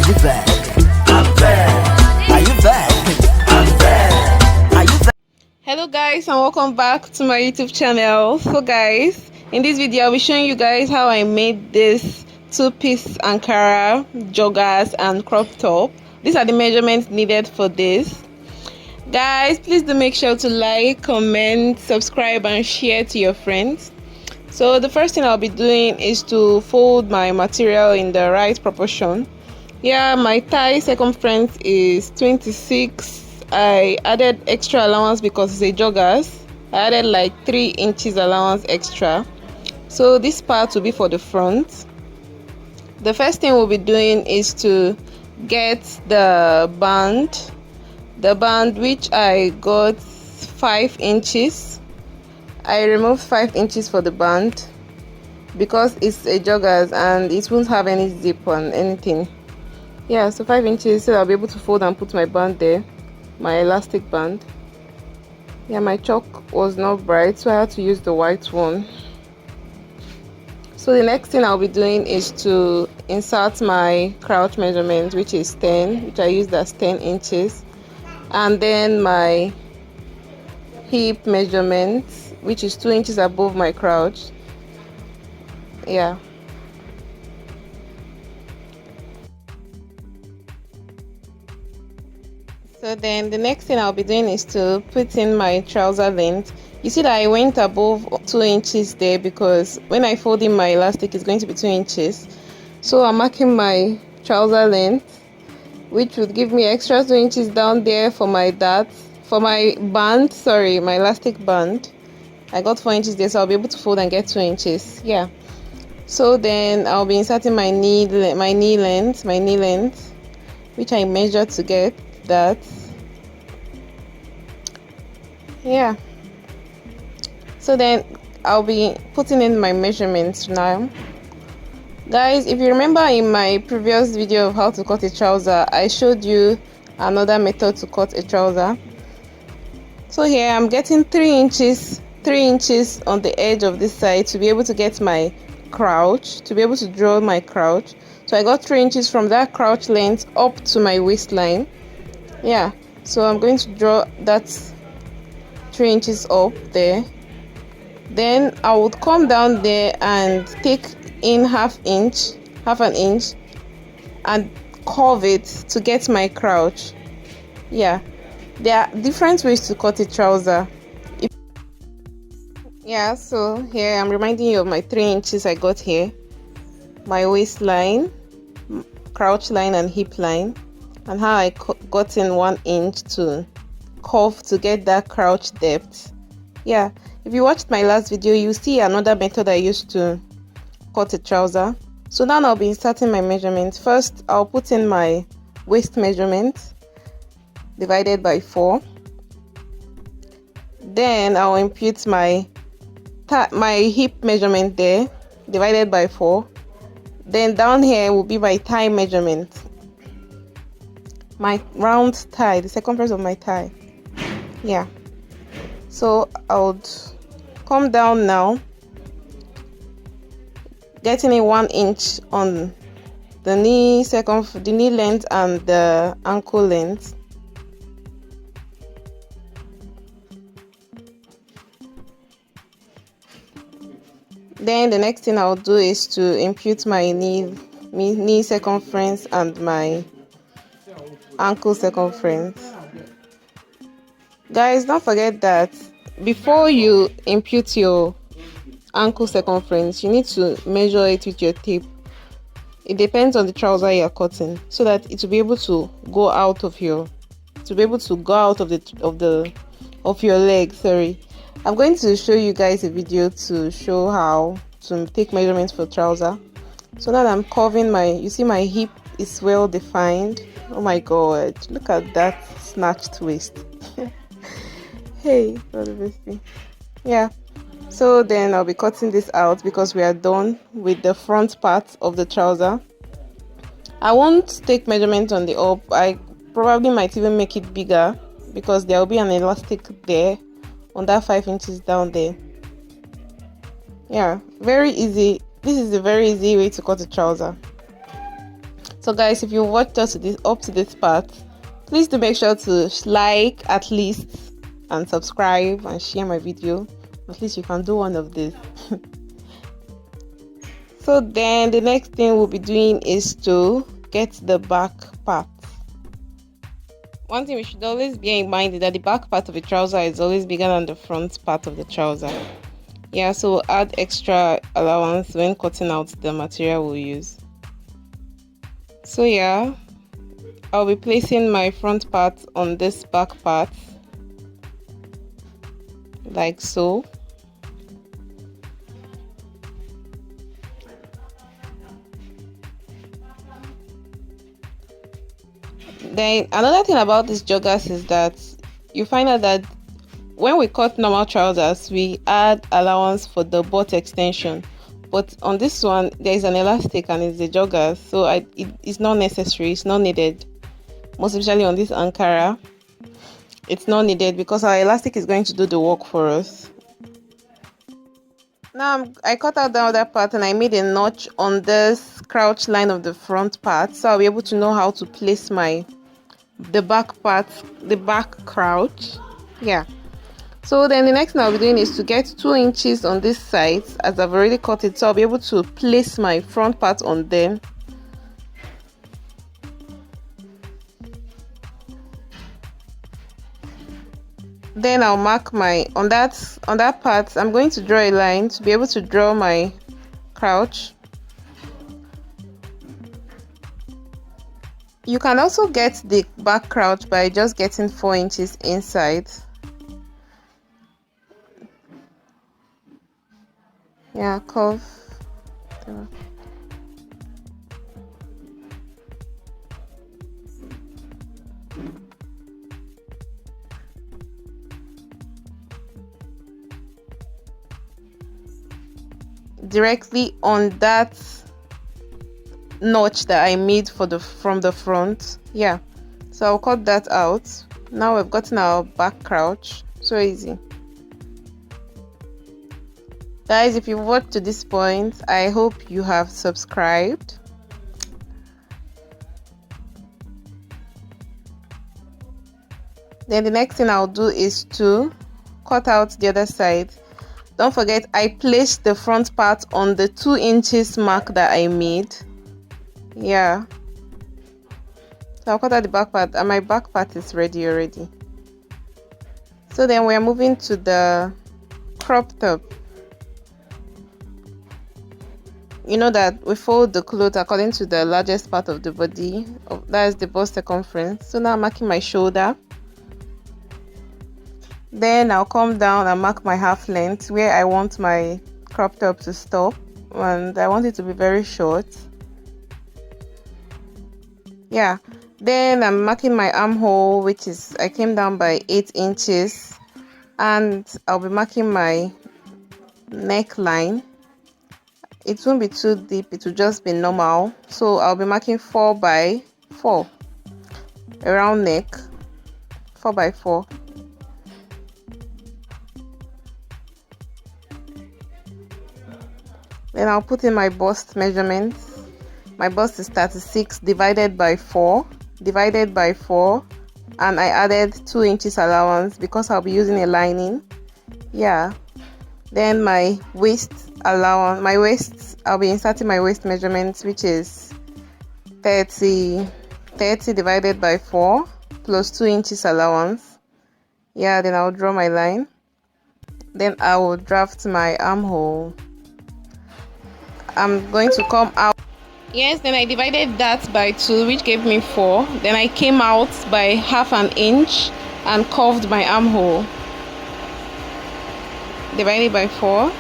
you back? I'm back. Are you back? I'm back. Are you back? Hello guys, and welcome back to my YouTube channel. So guys, in this video I'll be showing you guys how I made this two-piece Ankara joggers and crop top. These are the measurements needed for this. Guys, please do make sure to like, comment, subscribe and share to your friends. So the first thing I'll be doing is to fold my material in the right proportion. Yeah, my thigh circumference is 26. I added extra allowance because it's a joggers. I added like 3 inches allowance extra. So this part will be for the front. The first thing we'll be doing is to get the band which I got 5 inches. I removed 5 inches for the band because it's a joggers and it won't have any zip on anything. Yeah, so 5 inches, so I'll be able to fold and put my band there, my elastic band. Yeah, my chalk was not bright, so I had to use the white one. So the next thing I'll be doing is to insert my crouch measurement, which is 10, which I used as 10 inches, and then my hip measurement, which is 2 inches above my crouch. Yeah. So then the next thing I'll be doing is to put in my trouser length. You see that I went above 2 inches there because when I fold in my elastic it's going to be 2 inches. So I'm marking my trouser length, which would give me extra 2 inches down there for my band, sorry, my elastic band. I got 4 inches there, so I'll be able to fold and get 2 inches. Yeah. So then I'll be inserting my knee length, which I measured to get that. Yeah. So then I'll be putting in my measurements now. Guys, if you remember in my previous video of how to cut a trouser, I showed you another method to cut a trouser. So here I'm getting 3 inches on the edge of this side to be able to get my crouch, to be able to draw my crouch. So I got 3 inches from that crouch length up to my waistline. Yeah, so I'm going to draw that 3 inches up there. Then I would come down there and take in half an inch and curve it to get my crouch. Yeah, there are different ways to cut a trouser. Yeah, so here I'm reminding you of my 3 inches I got here, my waistline, crouch line and hip line, and how I got in 1 inch to curve to get that crouch depth. Yeah, if you watched my last video you see another method I used to cut a trouser. So now I'll be inserting my measurements. First I'll put in my waist measurement divided by 4. Then I'll impute my hip measurement there divided by 4. Then down here will be my thigh measurement, my round thigh, the circumference of my thigh. Yeah, so I would come down now, getting in 1 inch on the knee length and the ankle length. Then the next thing I'll do is to impute my knee circumference and my ankle circumference. Guys, don't forget that before you impute your ankle circumference, you need to measure it with your tape. It depends on the trouser you're cutting, so that it will be able to go out of your leg. Sorry. I'm going to show you guys a video to show how to take measurements for trouser. So now I'm curving you see my hip is well defined. Oh my god, look at that snatched waist. Hey, what a thing. Yeah, so then I'll be cutting this out because we are done with the front part of the trouser. I won't take measurement on the up. I probably might even make it bigger because there will be an elastic there on that 5 inches down there. Yeah, very easy. This is a very easy way to cut a trouser. So guys, if you watched us up to this part, please do make sure to like at least, and subscribe and share my video. At least you can do one of these. So then the next thing we'll be doing is to get the back part. One thing we should always bear in mind is that the back part of the trouser is always bigger than the front part of the trouser. Yeah, so we'll add extra allowance when cutting out the material we'll use. So yeah, I'll be placing my front part on this back part, like so. Then another thing about these joggers is that you find out that when we cut normal trousers, we add allowance for the butt extension, but on this one there is an elastic and it's a jogger, so it's not necessary, it's not needed. Most especially on this Ankara, it's not needed because our elastic is going to do the work for us. Now I cut out the other part and I made a notch on this crouch line of the front part, so I'll be able to know how to place the back part, the back crouch. Yeah. So then the next thing I'll be doing is to get 2 inches on this side, as I've already cut it, so I'll be able to place my front part on them. Then I'll mark my on that part. I'm going to draw a line to be able to draw my crouch. You can also get the back crouch by just getting 4 inches inside. Yeah, curve. Directly on that notch that I made from the front. Yeah, so I'll cut that out. Now we've gotten our back crouch. So easy. Guys, if you've watched to this point, I hope you have subscribed. Then the next thing I'll do is to cut out the other side. Don't forget, I placed the front part on the 2 inches mark that I made. Yeah, so I'll cut out the back part and my back part is ready already. So then we're moving to the crop top. You know that we fold the clothes according to the largest part of the body, that is the bust circumference. So now I'm marking my shoulder. Then I'll come down and mark my half length where I want my crop top to stop, and I want it to be very short. Yeah, then I'm marking my armhole, which is I came down by 8 inches, and I'll be marking my neckline. It won't be too deep, it will just be normal, so I'll be marking 4 by 4 around neck, 4 by 4. Then I'll put in my bust measurements. My bust is 36 divided by 4, and I added 2 inches allowance because I'll be using a lining. Yeah. Then my waist allowance, I'll be inserting my waist measurements, which is 30 divided by 4 plus 2 inches allowance. Yeah, then I'll draw my line. Then I will draft my armhole. I'm going to come out. Yes, then I divided that by 2, which gave me 4. Then I came out by half an inch and curved my armhole. Divided by 4.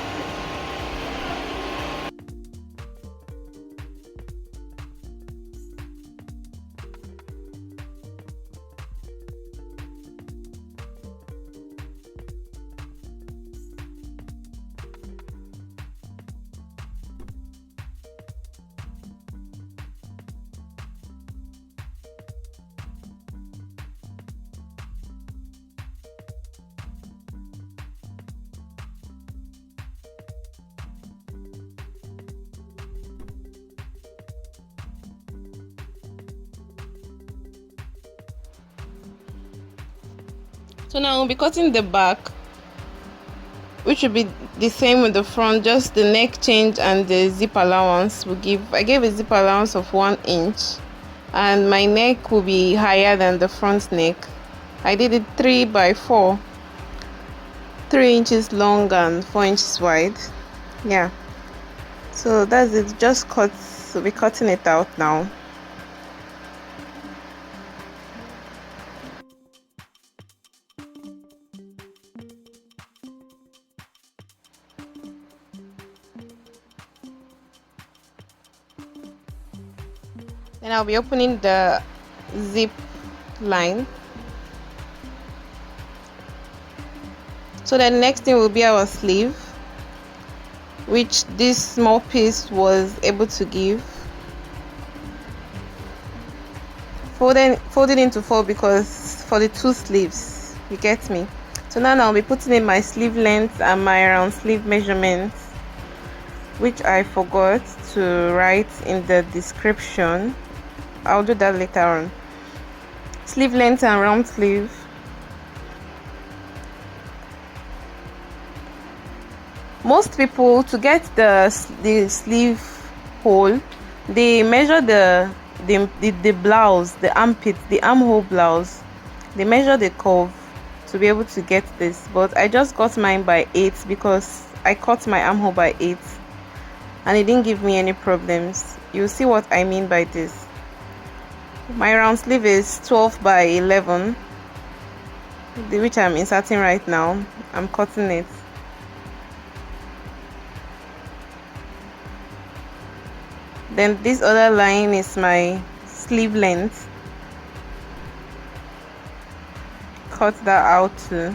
So now we'll be cutting the back, which will be the same with the front, just the neck change and the zip allowance. I gave a zip allowance of 1 inch, and my neck will be higher than the front neck. I did it 3 by 4, 3 inches long and 4 inches wide. Yeah, so that's it. Just cut. We'll be cutting it out now. Then I'll be opening the zip line. So the next thing will be our sleeve, which this small piece was able to give. Folded into 4 because for the 2 sleeves, you get me. So now I'll be putting in my sleeve length and my round sleeve measurements, which I forgot to write in the description. I'll do that later on. Sleeve length and round sleeve. Most people, to get the sleeve hole, they measure the blouse, the armpit, the armhole blouse. They measure the curve to be able to get this, but I just got mine by 8 because I cut my armhole by 8 and it didn't give me any problems. You'll see what I mean by this. My round sleeve is 12 by 11, which I'm inserting right now. I'm cutting it. Then this other line is my sleeve length. Cut that out too.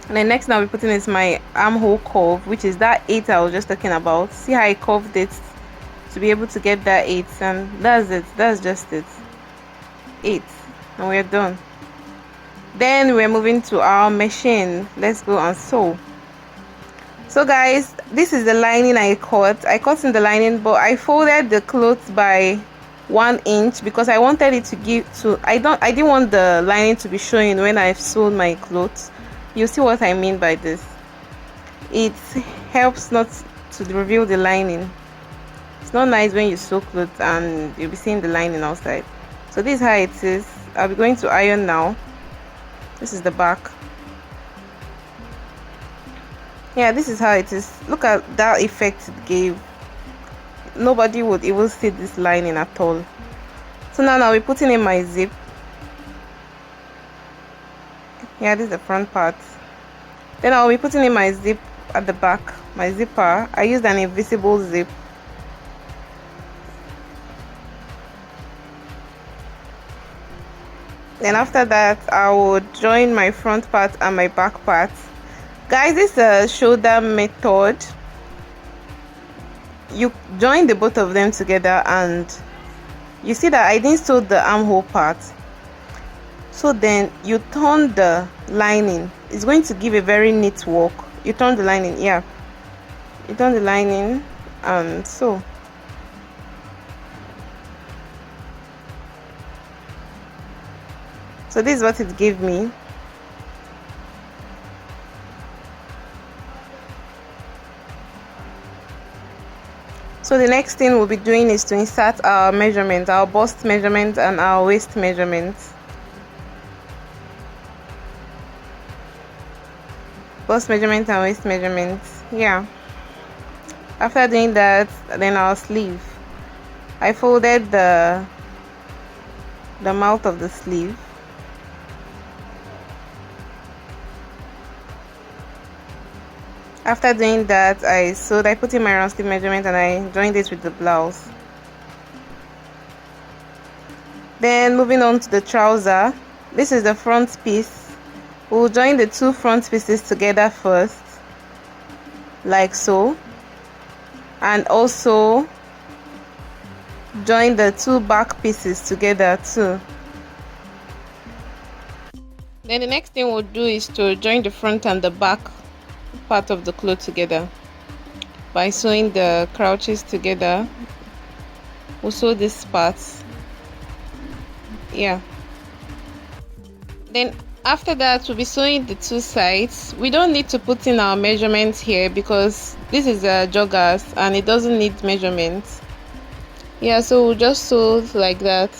And then next now we're putting is my armhole curve, which is that 8 I was just talking about. See how I curved it to be able to get that 8, and that's it. That's just it. 8, and we're done. Then we're moving to our machine. Let's go and sew. So guys, this is the lining I cut in the lining, but I folded the clothes by 1 inch because I wanted it to give to I didn't want the lining to be showing when I've sewn my clothes. You see what I mean by this. It helps not to reveal the lining. It's not nice when you sew clothes and you'll be seeing the lining outside. So this is how it is. I'll be going to iron now. This is the back. Yeah, this is how it is. Look at that effect it gave. Nobody would even see this lining at all. So now I'll be putting in my zip. Yeah, this is the front part. Then I'll be putting in my zip at the back, my zipper. I used an invisible zip. Then after that, I will join my front part and my back part. Guys, this is a shoulder method. You join the both of them together, and you see that I didn't sew the armhole part. So then you turn the lining. It's going to give a very neat work. You turn the lining, yeah. You turn the lining and sew. So this is what it gave me. So the next thing we'll be doing is to insert our measurements, our bust measurements and our waist measurements. Bust measurements and waist measurements. Yeah. After doing that, then our sleeve. I folded the mouth of the sleeve. After doing that, I put in my round sleeve measurement and I joined it with the blouse. Then moving on to the trouser. This is the front piece. We'll join the 2 front pieces together first, like so, and also join the 2 back pieces together too. Then the next thing we'll do is to join the front and the back part of the cloth together by sewing the crouches together. We'll sew this part. Yeah. Then after that, we'll be sewing the two sides. We don't need to put in our measurements here because this is a joggers and it doesn't need measurements. Yeah, so we'll just sew like that,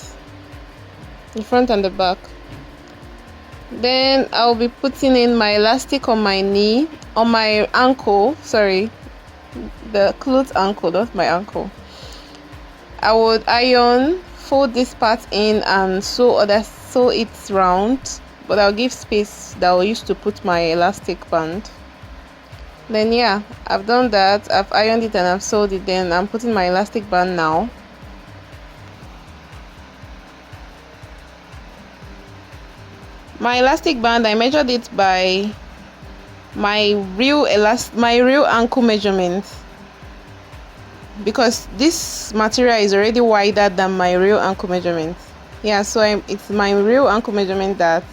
the front and the back. Then I'll be putting in my elastic on my knee, on my ankle, sorry, the clothes ankle, not my ankle. I would iron, fold this part in and sew it round, but I'll give space that I'll use to put my elastic band. Then yeah, I've done that, I've ironed it and I've sewed it. Then I'm putting my elastic band now. My elastic band, I measured it by my real ankle measurement, because this material is already wider than my real ankle measurement. Yeah, so it's my real ankle measurement that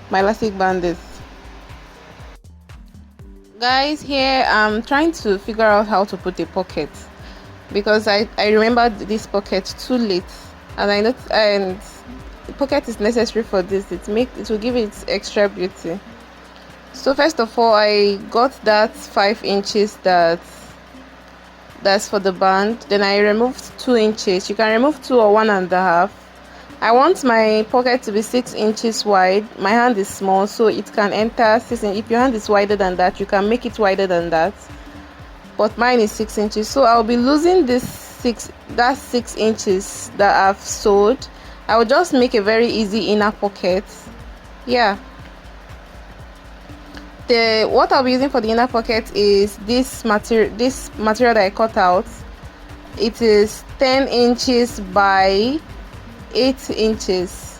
my elastic band is. Guys, here I'm trying to figure out how to put a pocket, because I remembered this pocket too late, and I know and the pocket is necessary for this. It will give it extra beauty. So first of all, I got that 5 inches that's for the band. Then I removed 2 inches. You can remove 2 or 1.5. I want my pocket to be 6 inches wide. My hand is small, so it can enter 6 inches. If your hand is wider than that, you can make it wider than that, but mine is 6 inches, so I'll be losing this 6 inches that I've sewed. I will just make a very easy inner pocket. Yeah, what I'll be using for the inner pocket is this material that I cut out. It is 10 inches by 8 inches.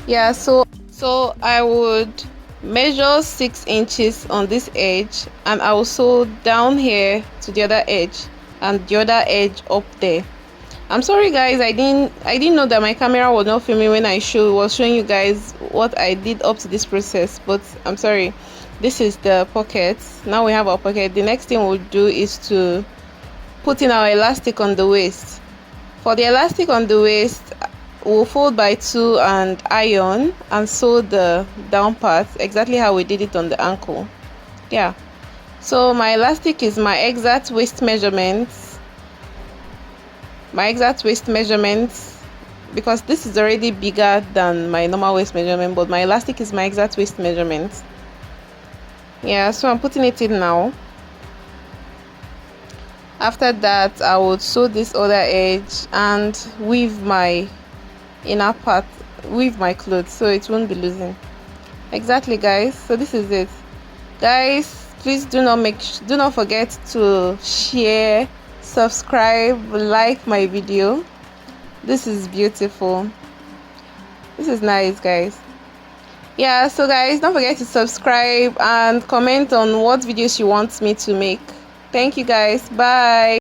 Yeah, so I would measure 6 inches on this edge, and I will sew down here to the other edge and the other edge up there. I'm sorry guys, I didn't know that my camera was not filming when I was showing you guys what I did up to this process, but I'm sorry. This is the pocket. Now we have our pocket. The next thing we'll do is to put in our elastic on the waist. For the elastic on the waist, we'll fold by 2 and iron and sew the down part exactly how we did it on the ankle. Yeah, so my elastic is my exact waist measurements. Because this is already bigger than my normal waist measurement, but my elastic is my exact waist measurement. Yeah, so I'm putting it in now. After that, I would sew this other edge and weave my inner part, weave my clothes so it won't be losing. Exactly guys, so this is it. Guys, please do not forget to share, subscribe, like my video. This is beautiful. This is nice guys. Yeah, so guys, don't forget to subscribe and comment on what videos you want me to make. Thank you guys. Bye.